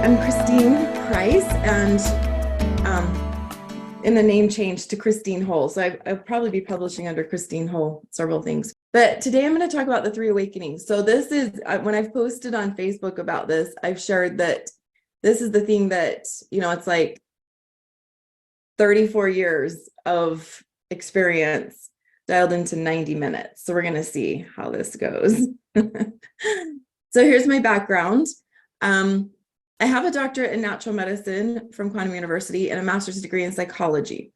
I'm Christine Price, and in the name change to Christine Hull. So I'll probably be publishing under Christine Hull, several things. But today I'm going to talk about the three awakenings. So this is, when I've posted on Facebook about this, I've shared that this is the thing that, it's like 34 years of experience dialed into 90 minutes. So we're going to see how this goes. So here's my background. I have a doctorate in natural medicine from Quantum University and a master's degree in psychology.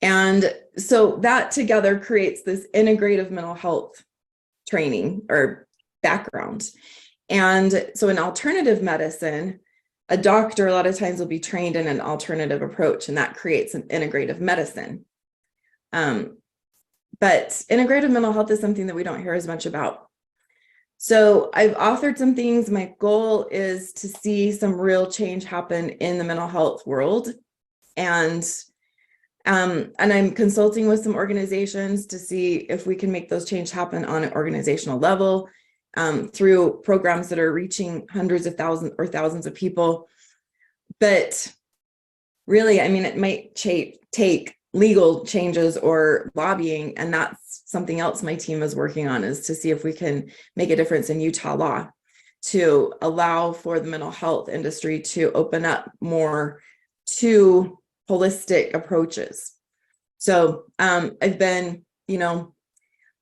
And so that together creates this integrative mental health training or background. And so in alternative medicine, a doctor a lot of times will be trained in an alternative approach, and that creates an integrative medicine. But integrative mental health is something that we don't hear as much about. So I've authored some things. My goal is to see some real change happen in the mental health world. And I'm consulting with some organizations to see if we can make those change happen on an organizational level through programs that are reaching hundreds of thousands or thousands of people. But really, it might take legal changes or lobbying, and that's something else my team is working on, is to see if we can make a difference in Utah law to allow for the mental health industry to open up more to holistic approaches. So I've been, on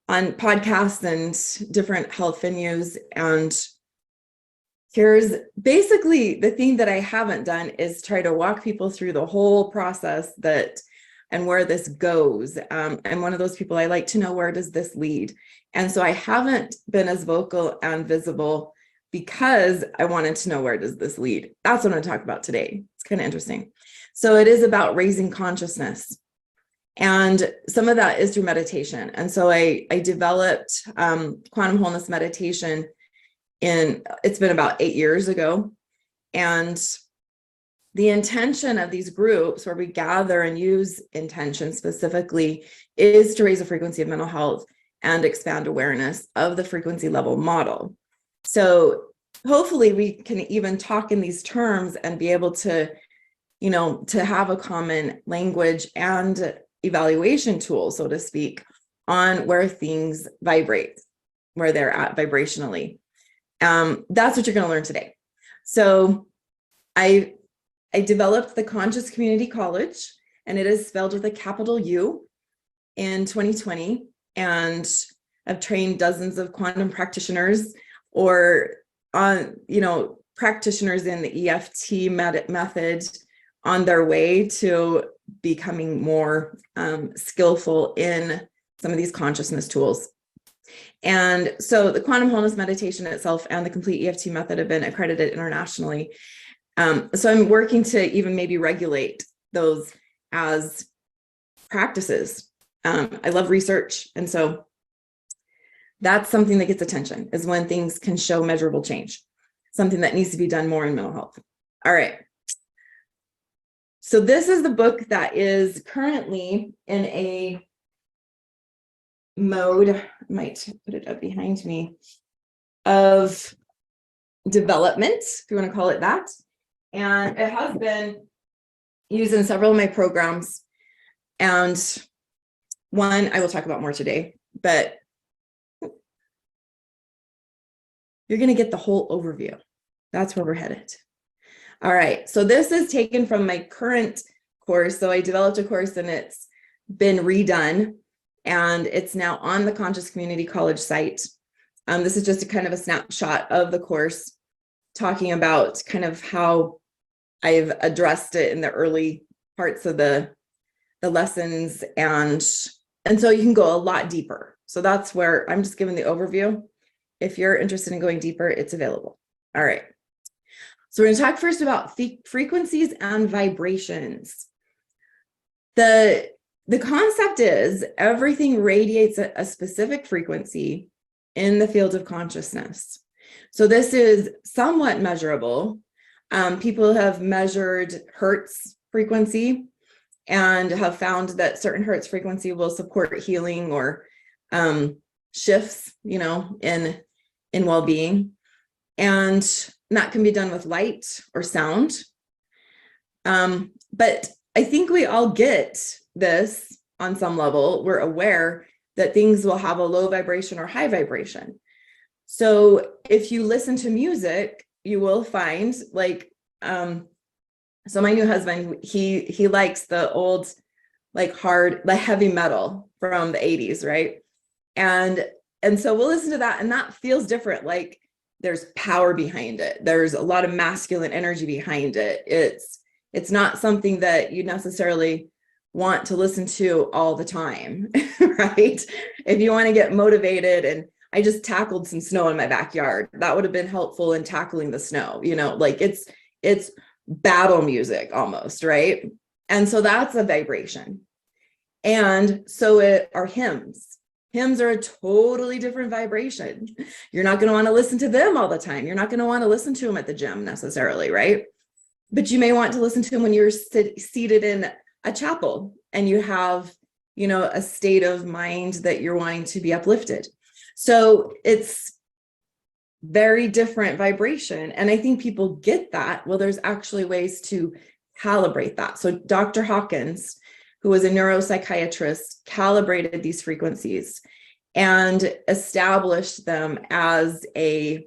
podcasts and different health venues, and here's basically the thing that I haven't done is try to walk people through the whole process and where this goes. I'm one of those people, I like to know, where does this lead? And so I haven't been as vocal and visible because I wanted to know, where does this lead? That's what I'm going to talk about today. It's kind of interesting. So it is about raising consciousness. And some of that is through meditation. And so I developed quantum wholeness meditation it's been about 8 years ago. And the intention of these groups, where we gather and use intention specifically, is to raise the frequency of mental health and expand awareness of the frequency level model. So hopefully we can even talk in these terms and be able to, to have a common language and evaluation tool, so to speak, on where things vibrate, where they're at vibrationally. That's what you're going to learn today. So I developed the Conscious Community College, and it is spelled with a capital U, in 2020. And I've trained dozens of quantum practitioners practitioners in the EFT method on their way to becoming more skillful in some of these consciousness tools. And so the quantum wholeness meditation itself and the complete EFT method have been accredited internationally. So I'm working to even maybe regulate those as practices. I love research. And so that's something that gets attention, is when things can show measurable change, something that needs to be done more in mental health. All right. So this is the book that is currently in a mode, I might put it up behind me, of development, if you want to call it that. And it has been used in several of my programs. And one I will talk about more today, but you're going to get the whole overview. That's where we're headed. All right. So this is taken from my current course. So I developed a course and it's been redone, and it's now on the Conscious Community College site. This is just a kind of a snapshot of the course, talking about kind of how I've addressed it in the early parts of the lessons. And so you can go a lot deeper. So that's where I'm just giving the overview. If you're interested in going deeper, it's available. All right. So we're going to talk first about frequencies and vibrations. The concept is everything radiates a specific frequency in the field of consciousness. So this is somewhat measurable. People have measured Hertz frequency and have found that certain Hertz frequency will support healing or shifts, in well-being. And and that can be done with light or sound. But I think we all get this on some level. We're aware that things will have a low vibration or high vibration. So if you listen to music, you will find like, so my new husband, he likes the old, like hard, the heavy metal from the 80s, right? And so we'll listen to that, and that feels different. Like there's power behind it. There's a lot of masculine energy behind it. It's not something that you necessarily want to listen to all the time, right? If you want to get motivated, and I just tackled some snow in my backyard, that would have been helpful in tackling the snow, you know, like it's battle music almost, right? And so that's a vibration. And so are hymns. Hymns are a totally different vibration. You're not going to want to listen to them all the time. You're not going to want to listen to them at the gym necessarily, right? But you may want to listen to them when you're seated in a chapel and you have, you know, a state of mind that you're wanting to be uplifted. So it's very different vibration. And I think people get that. Well, there's actually ways to calibrate that. So Dr. Hawkins, who was a neuropsychiatrist, calibrated these frequencies and established them as as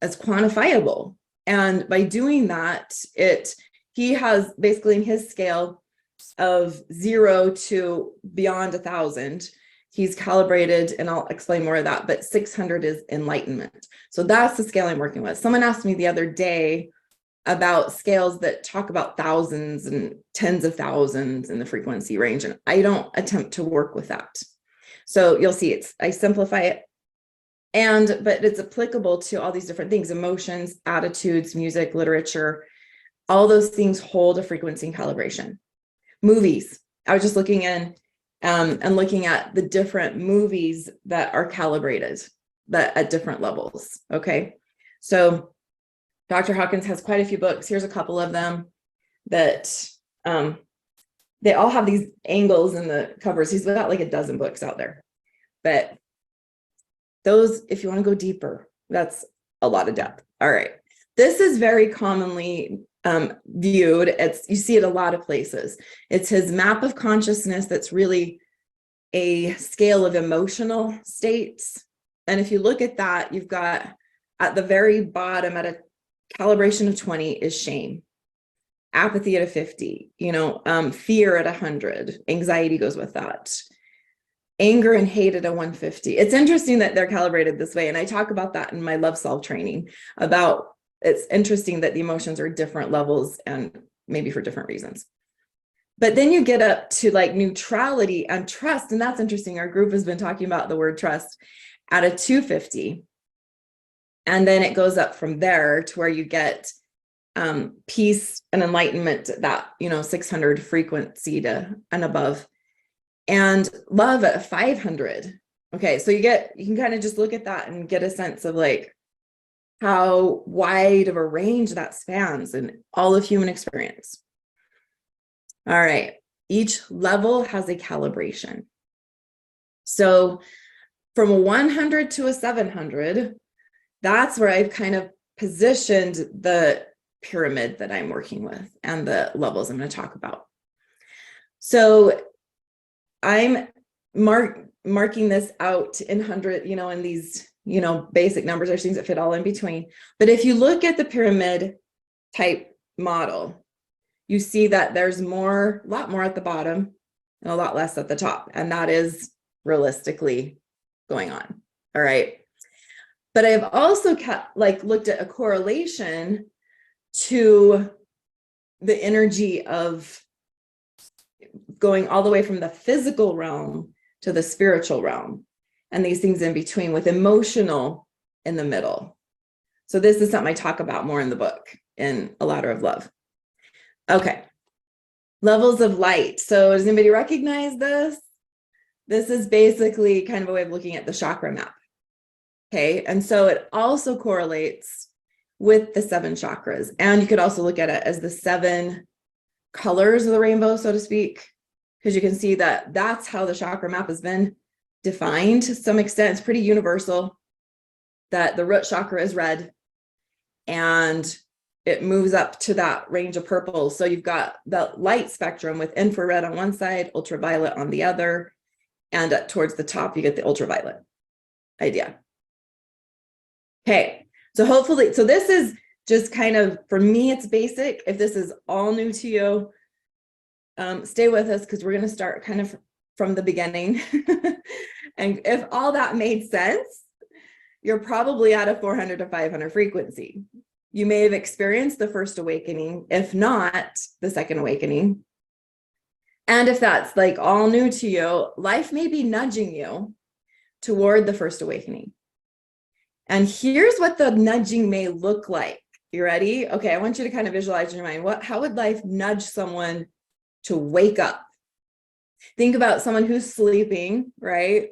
quantifiable. And by doing that, he has basically in his scale of 0 to beyond 1,000, he's calibrated, and I'll explain more of that, but 600 is enlightenment. So that's the scale I'm working with. Someone asked me the other day about scales that talk about thousands and tens of thousands in the frequency range, and I don't attempt to work with that. So you'll see I simplify it, but it's applicable to all these different things: emotions, attitudes, music, literature. All those things hold a frequency and calibration. Movies. I was just looking in and looking at the different movies that are calibrated, but at different levels. Okay, so Dr. Hawkins has quite a few books. Here's a couple of them that they all have these angles in the covers. He's got like a dozen books out there. But those, if you want to go deeper, that's a lot of depth. All right. This is very commonly viewed. You see it a lot of places. It's his map of consciousness that's really a scale of emotional states. And if you look at that, you've got at the very bottom at a calibration of 20 is shame, apathy at a 50, fear at 100, anxiety goes with that, anger and hate at a 150. It's interesting that they're calibrated this way. And I talk about that in my Love Solve training about, it's interesting that the emotions are different levels and maybe for different reasons. But then you get up to like neutrality and trust. And that's interesting. Our group has been talking about the word trust at a 250. And then it goes up from there to where you get peace and enlightenment, that 600 frequency and above, and love at 500. Okay, so you can kind of just look at that and get a sense of like how wide of a range that spans in all of human experience. All right, each level has a calibration. So from a 100 to a 700, that's where I've kind of positioned the pyramid that I'm working with and the levels I'm going to talk about. So I'm marking this out in 100, in these, basic numbers. There's things that fit all in between. But if you look at the pyramid type model, you see that there's a lot more at the bottom and a lot less at the top. And that is realistically going on. All right. But I've also looked at a correlation to the energy of going all the way from the physical realm to the spiritual realm and these things in between, with emotional in the middle. So this is something I talk about more in the book, in A Ladder of Love. Okay. Levels of light. So does anybody recognize this? This is basically kind of a way of looking at the chakra map. Okay, and so it also correlates with the 7 chakras. And you could also look at it as the 7 colors of the rainbow, so to speak, because you can see that that's how the chakra map has been defined to some extent. It's pretty universal that the root chakra is red and it moves up to that range of purple. So you've got the light spectrum with infrared on one side, ultraviolet on the other, and towards the top, you get the ultraviolet idea. Okay, so hopefully, so this is just kind of, for me, it's basic. If this is all new to you, stay with us because we're going to start kind of from the beginning. And if all that made sense, you're probably at a 400 to 500 frequency. You may have experienced the first awakening, if not the second awakening. And if that's like all new to you, life may be nudging you toward the first awakening. And here's what the nudging may look like. You ready? Okay, I want you to kind of visualize in your mind, how would life nudge someone to wake up? Think about someone who's sleeping, right?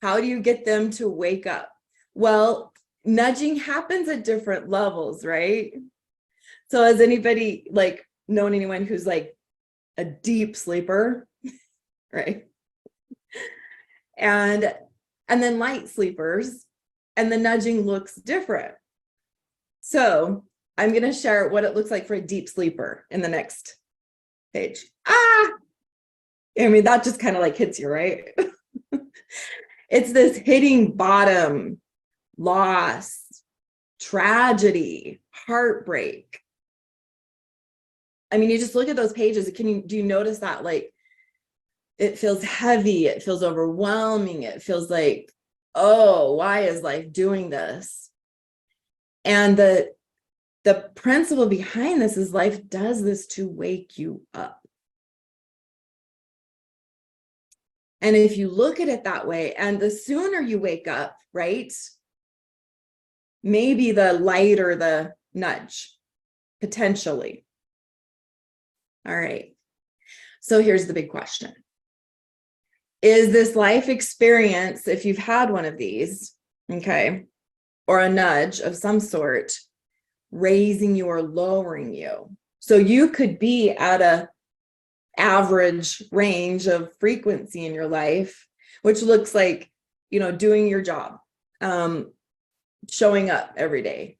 How do you get them to wake up? Well, nudging happens at different levels, right? So has anybody like known anyone who's like a deep sleeper, right? And then light sleepers, and the nudging looks different. So I'm going to share what it looks like for a deep sleeper in the next page. I mean, that just kind of like hits you, right? It's this hitting bottom, loss, tragedy, heartbreak. I mean, you just look at those pages. Do you notice that? Like, it feels heavy. It feels overwhelming. It feels like, oh, why is life doing this? And the principle behind this is life does this to wake you up. And if you look at it that way, and the sooner you wake up, right, maybe the lighter the nudge, potentially. All right. So here's the big question. Is this life experience, if you've had one of these, okay, or a nudge of some sort, raising you or lowering you? So you could be at a average range of frequency in your life, which looks like, doing your job, showing up every day,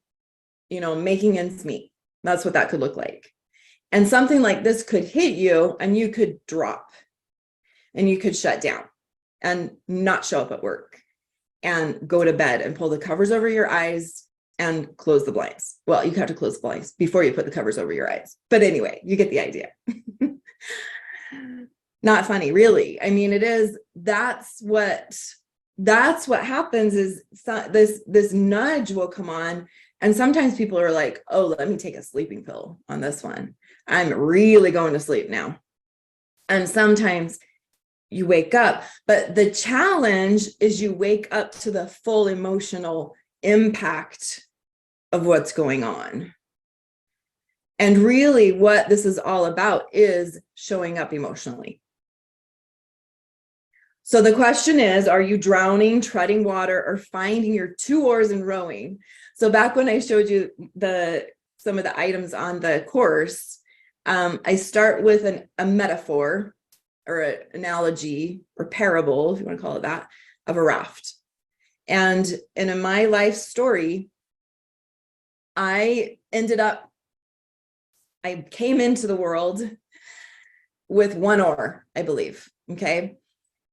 making ends meet. That's what that could look like. And something like this could hit you and you could drop and you could shut down and not show up at work and go to bed and pull the covers over your eyes and close the blinds. Well, you have to close the blinds before you put the covers over your eyes. But anyway, you get the idea. Not funny, really. I mean, it is. That's what happens is this nudge will come on. And sometimes people are like, oh, let me take a sleeping pill on this one. I'm really going to sleep now. And sometimes you wake up, but the challenge is you wake up to the full emotional impact of what's going on. And really what this is all about is showing up emotionally. So the question is, are you drowning, treading water, or finding your two oars and rowing? So back when I showed you some of the items on the course, I start with a metaphor or an analogy or parable, if you want to call it that, of a raft. And in my life story, I came into the world with one oar, I believe. Okay.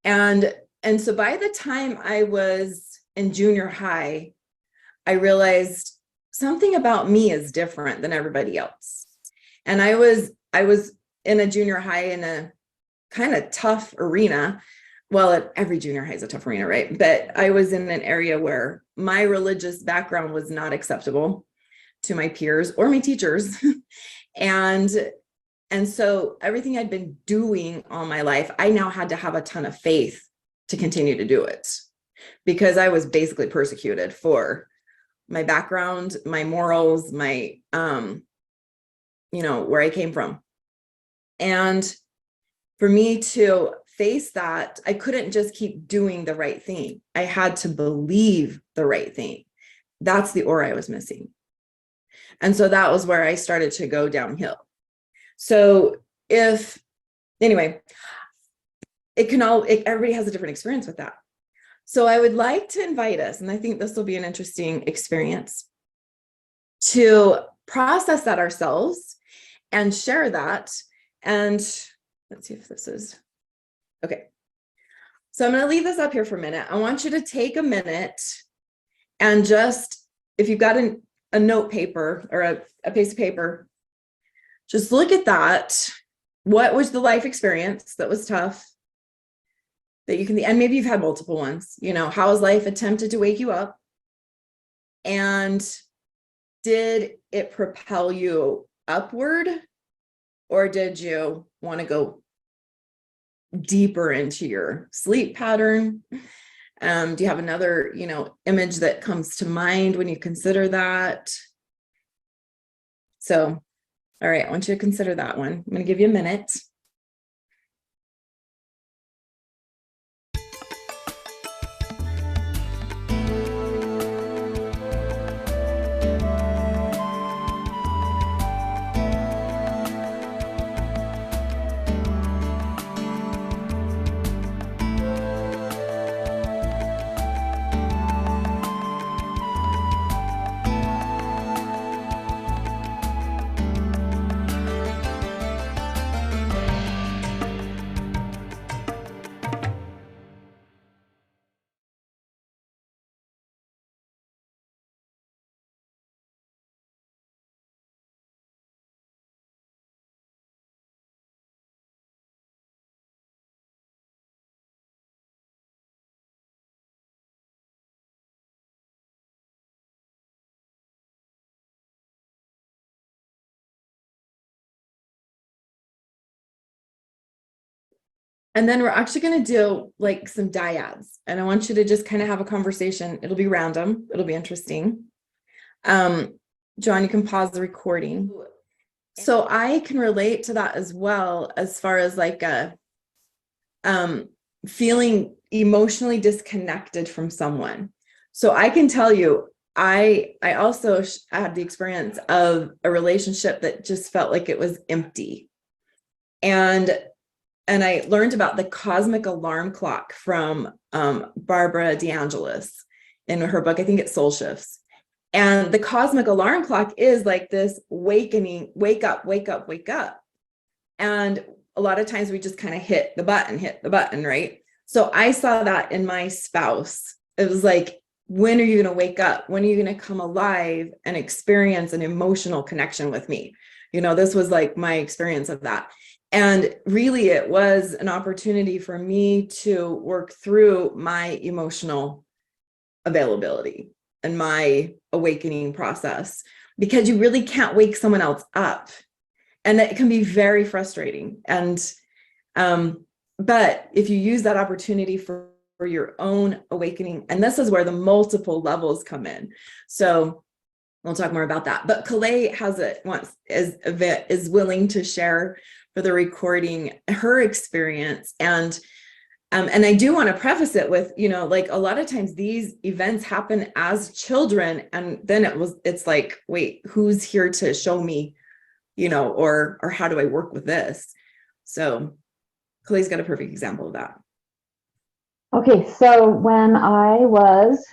And so by the time I was in junior high, I realized something about me is different than everybody else. And I was in a junior high in a kind of tough arena. Well, every junior high is a tough arena, right? But I was in an area where my religious background was not acceptable to my peers or my teachers. And so everything I'd been doing all my life, I now had to have a ton of faith to continue to do it because I was basically persecuted for my background, my morals, my, where I came from. And for me to face that, I couldn't just keep doing the right thing. I had to believe the right thing. That's the oar I was missing. And so that was where I started to go downhill. So everybody has a different experience with that. So I would like to invite us, and I think this will be an interesting experience. to process that ourselves and share that. And let's see if this is okay. So I'm going to leave this up here for a minute. I want you to take a minute and just, if you've got a note paper or a piece of paper, just look at that. What was the life experience that was tough that you can, and maybe you've had multiple ones, you know, how has life attempted to wake you up? And did it propel you upward, or did you want to go deeper into your sleep pattern? Do you have another, you know, image that comes to mind when you consider that? So, all right, I want you to consider that one. I'm going to give you a minute. And then we're actually going to do like some dyads, and I want you to just kind of have a conversation. It'll be random. It'll be interesting. John, you can pause the recording. So I can relate to that as well, as far as like a feeling emotionally disconnected from someone. So I can tell you, I also had the experience of a relationship that just felt like it was empty. And I learned about the cosmic alarm clock from Barbara DeAngelis in her book, I think it's Soul Shifts. And the cosmic alarm clock is like this awakening, wake up, wake up, wake up. And a lot of times we just kind of hit the button, right? So I saw that in my spouse. It was like, when are you going to wake up? When are you going to come alive and experience an emotional connection with me? You know, this was like my experience of that. And really, it was an opportunity for me to work through my emotional availability and my awakening process, because you really can't wake someone else up. And it can be very frustrating. And, but if you use that opportunity for your own awakening, and this is where the multiple levels come in. So we'll talk more about that. But Kalei is willing to share for the recording her experience. And I do want to preface it with, you know, like a lot of times these events happen as children, and then it's like, wait, who's here to show me, you know, or how do I work with this? So Kalei's got a perfect example of that. Okay, so when I was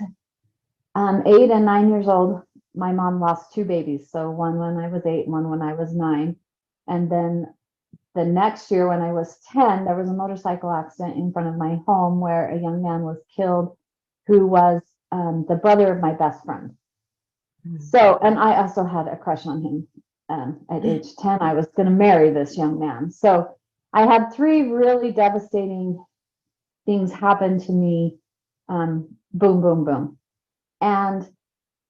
8 and 9 years old, my mom lost two babies. So one when I was 8, one when I was 9. And then the next year when I was 10, there was a motorcycle accident in front of my home where a young man was killed who was the brother of my best friend. So, and I also had a crush on him. At age 10, I was going to marry this young man. So I had 3 really devastating things happen to me. Boom, boom, boom. And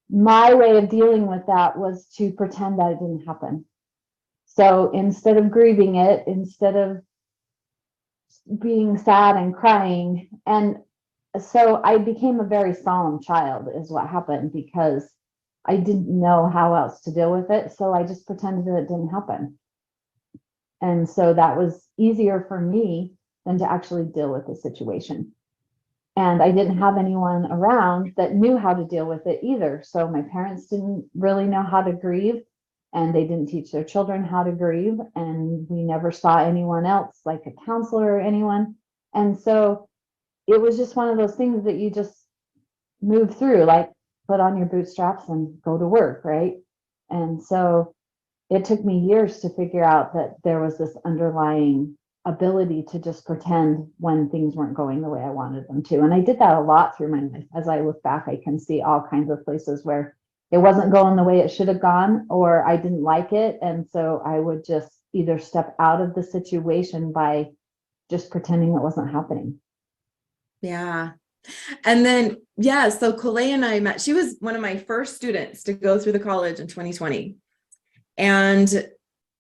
my way of dealing with that was to pretend that it didn't happen. So instead of grieving it, instead of being sad and crying, and so I became a very solemn child is what happened, because I didn't know how else to deal with it. So I just pretended that it didn't happen. And so that was easier for me than to actually deal with the situation. And I didn't have anyone around that knew how to deal with it either. So my parents didn't really know how to grieve, and they didn't teach their children how to grieve. And we never saw anyone else, like a counselor or anyone. And so it was just one of those things that you just move through, like put on your bootstraps and go to work, right? And so it took me years to figure out that there was this underlying ability to just pretend when things weren't going the way I wanted them to. And I did that a lot through my life. As I look back, I can see all kinds of places where it wasn't going the way it should have gone, or I didn't like it. And so I would just either step out of the situation by just pretending it wasn't happening. Yeah. And then, yeah, so Colette and I met, she was one of my first students to go through the college in 2020. And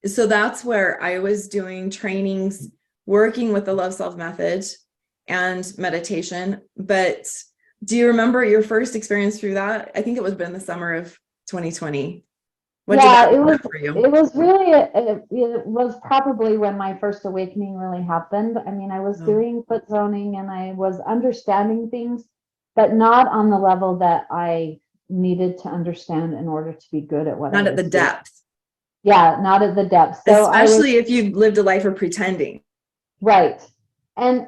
so that's where I was doing trainings, working with the Love Self method and meditation. But do you remember your first experience through that? I think it was been the summer of 2020. What did that look like for you? It was really, it was probably when my first awakening really happened. I mean, I was doing foot zoning and I was understanding things, but not on the level that I needed to understand in order to be good at what I was Not at the doing. depth. Yeah, not at the depth. So especially if you lived a life of pretending. Right. And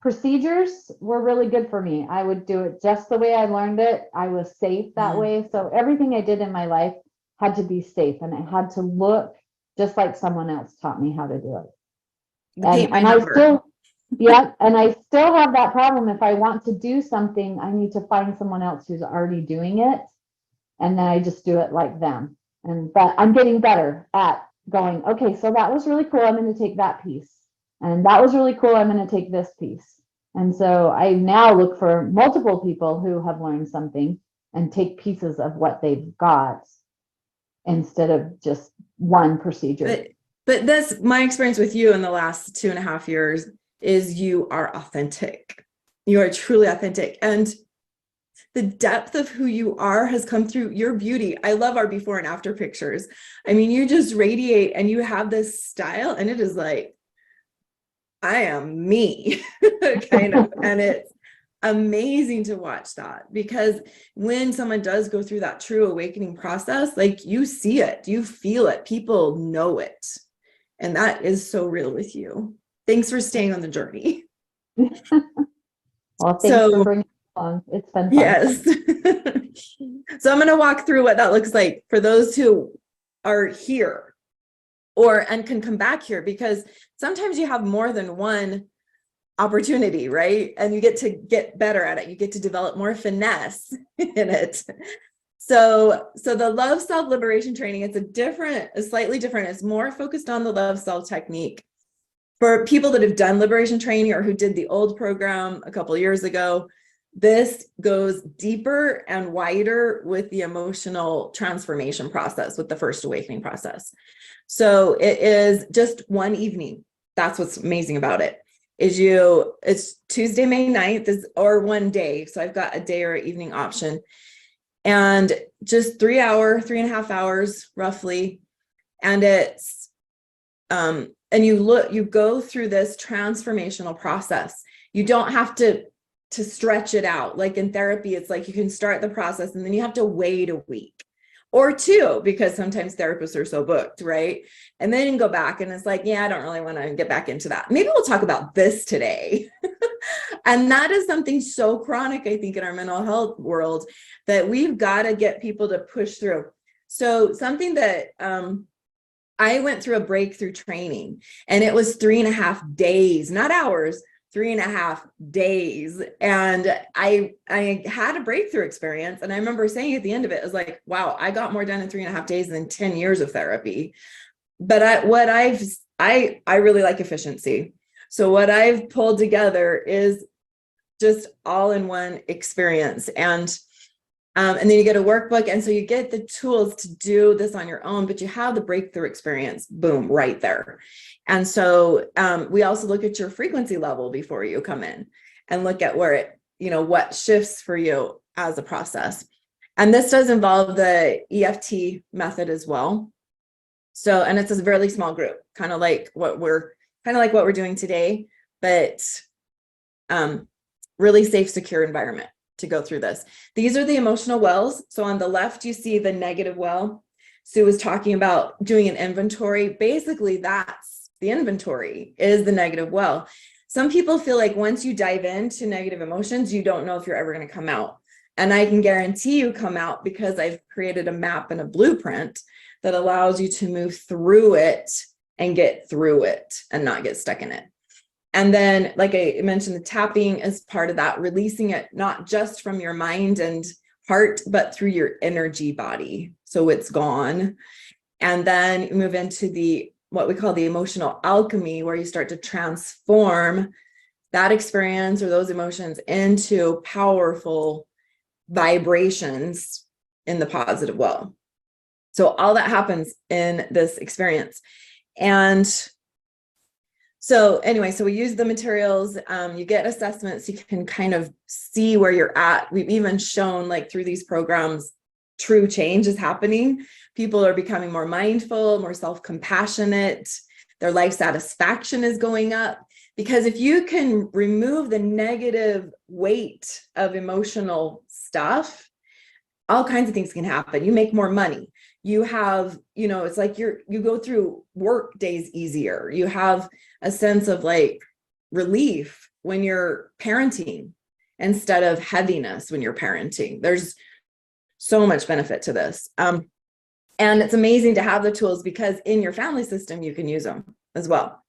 procedures were really good for me. I would do it just the way I learned it. I was safe that way. So everything I did in my life had to be safe, and it had to look just like someone else taught me how to do it. And I still, yeah, and I still have that problem. If I want to do something, I need to find someone else who's already doing it, and then I just do it like them. But I'm getting better at going, okay, so that was really cool. I'm going to take that piece. And that was really cool. I'm going to take this piece. And so I now look for multiple people who have learned something and take pieces of what they've got instead of just one procedure. But that's my experience with you in the last 2.5 years is you are authentic. You are truly authentic. And the depth of who you are has come through your beauty. I love our before and after pictures. I mean, you just radiate and you have this style, and it is like, I am me kind of. And it's amazing to watch that, because when someone does go through that true awakening process, like you see it, you feel it, people know it. And that is so real with you. Thanks for staying on the journey. Well, thanks for bringing it along. It's been fun. Yes. So I'm going to walk through what that looks like for those who are here and can come back here, because sometimes you have more than one opportunity, right? And you get to get better at it. You get to develop more finesse in it. So the Love Self Liberation Training, it's slightly different. It's more focused on the Love Self technique. For people that have done liberation training or who did the old program a couple of years ago, this goes deeper and wider with the emotional transformation process, with the first awakening process. So it is just one evening. That's what's amazing about it. It's Tuesday, May 9th, or one day. So I've got a day or evening option, and just 3.5 hours roughly. And it's, and you go through this transformational process. You don't have to stretch it out. Like in therapy, it's like you can start the process and then you have to wait a week or two, because sometimes therapists are so booked, right? And then you can go back and it's like, yeah, I don't really want to get back into that. Maybe we'll talk about this today. And that is something so chronic, I think, in our mental health world, that we've got to get people to push through. So something that I went through a breakthrough training, and it was 3.5 days, not hours, 3.5 days. And I had a breakthrough experience. And I remember saying at the end of it, I was like, wow, I got more done in 3.5 days than 10 years of therapy. But I really like efficiency. So what I've pulled together is just all in one experience. And then you get a workbook. And so you get the tools to do this on your own, but you have the breakthrough experience, boom, right there. And so we also look at your frequency level before you come in and look at where it, what shifts for you as a process. And this does involve the EFT method as well. So, and it's a really small group, kind of like what we're doing today, but really safe, secure environment to go through this. These are the emotional wells. So on the left, you see the negative well. Sue was talking about doing an inventory. Basically, that's the inventory, is the negative well. Some people feel like once you dive into negative emotions, you don't know if you're ever going to come out. And I can guarantee you come out because I've created a map and a blueprint that allows you to move through it and get through it and not get stuck in it. And then, like I mentioned, the tapping is part of that, releasing it not just from your mind and heart, but through your energy body. So it's gone. And then you move into the what we call the emotional alchemy, where you start to transform that experience or those emotions into powerful vibrations in the positive well. So all that happens in this experience. And so anyway, so we use the materials, you get assessments, you can kind of see where you're at. We've even shown, like, through these programs, true change is happening. People are becoming more mindful, more self-compassionate. Their life satisfaction is going up. Because if you can remove the negative weight of emotional stuff, all kinds of things can happen. You make more money. You have, it's like you go through work days easier. You have a sense of like relief when you're parenting instead of heaviness when you're parenting. There's so much benefit to this. And it's amazing to have the tools because in your family system, you can use them as well.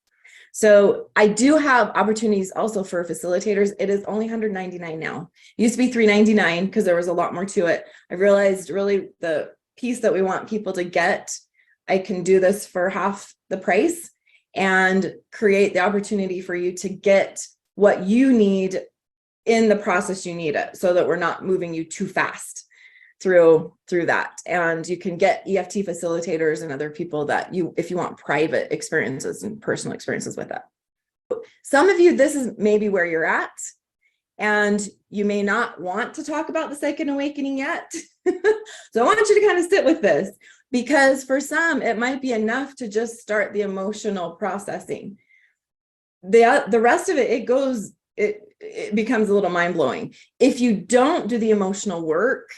So I do have opportunities also for facilitators. It is only $199 now. It used to be $399 because there was a lot more to it. I realized really the piece that we want people to get, I can do this for half the price and create the opportunity for you to get what you need in the process you need it, so that we're not moving you too fast through that. And you can get EFT facilitators and other people that if you want private experiences and personal experiences with it. Some of you, this is maybe where you're at, and you may not want to talk about the second awakening yet. So I want you to kind of sit with this, because for some, it might be enough to just start the emotional processing. The rest of it, it becomes a little mind-blowing. If you don't do the emotional work,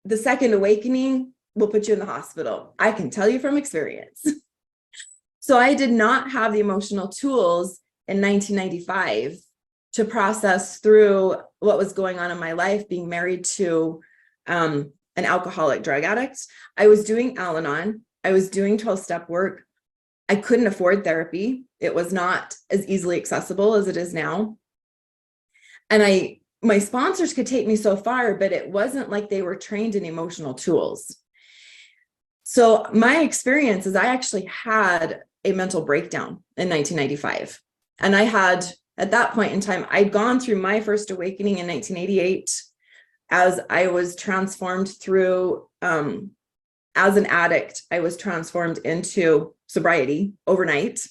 the second awakening will put you in the hospital. I can tell you from experience. So I did not have the emotional tools in 1995 to process through what was going on in my life, being married to an alcoholic drug addict. I was doing Al-Anon. I was doing 12-step work. I couldn't afford therapy. It was not as easily accessible as it is now. And my sponsors could take me so far, but it wasn't like they were trained in emotional tools. So my experience is I actually had a mental breakdown in 1995. And I had, at that point in time, I'd gone through my first awakening in 1988 as I was transformed through, as an addict, I was transformed into sobriety overnight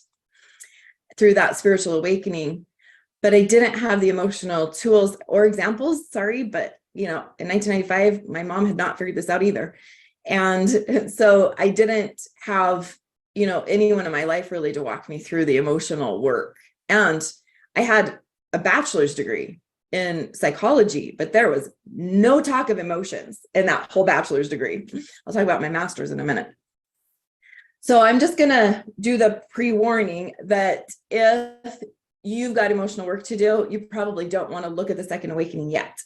through that spiritual awakening. But I didn't have the emotional tools or examples, sorry, but in 1995, my mom had not figured this out either. And so I didn't have, anyone in my life really to walk me through the emotional work. And I had a bachelor's degree in psychology, but there was no talk of emotions in that whole bachelor's degree. I'll talk about my master's in a minute. So I'm just gonna do the pre-warning that if you've got emotional work to do, you probably don't want to look at the second awakening yet.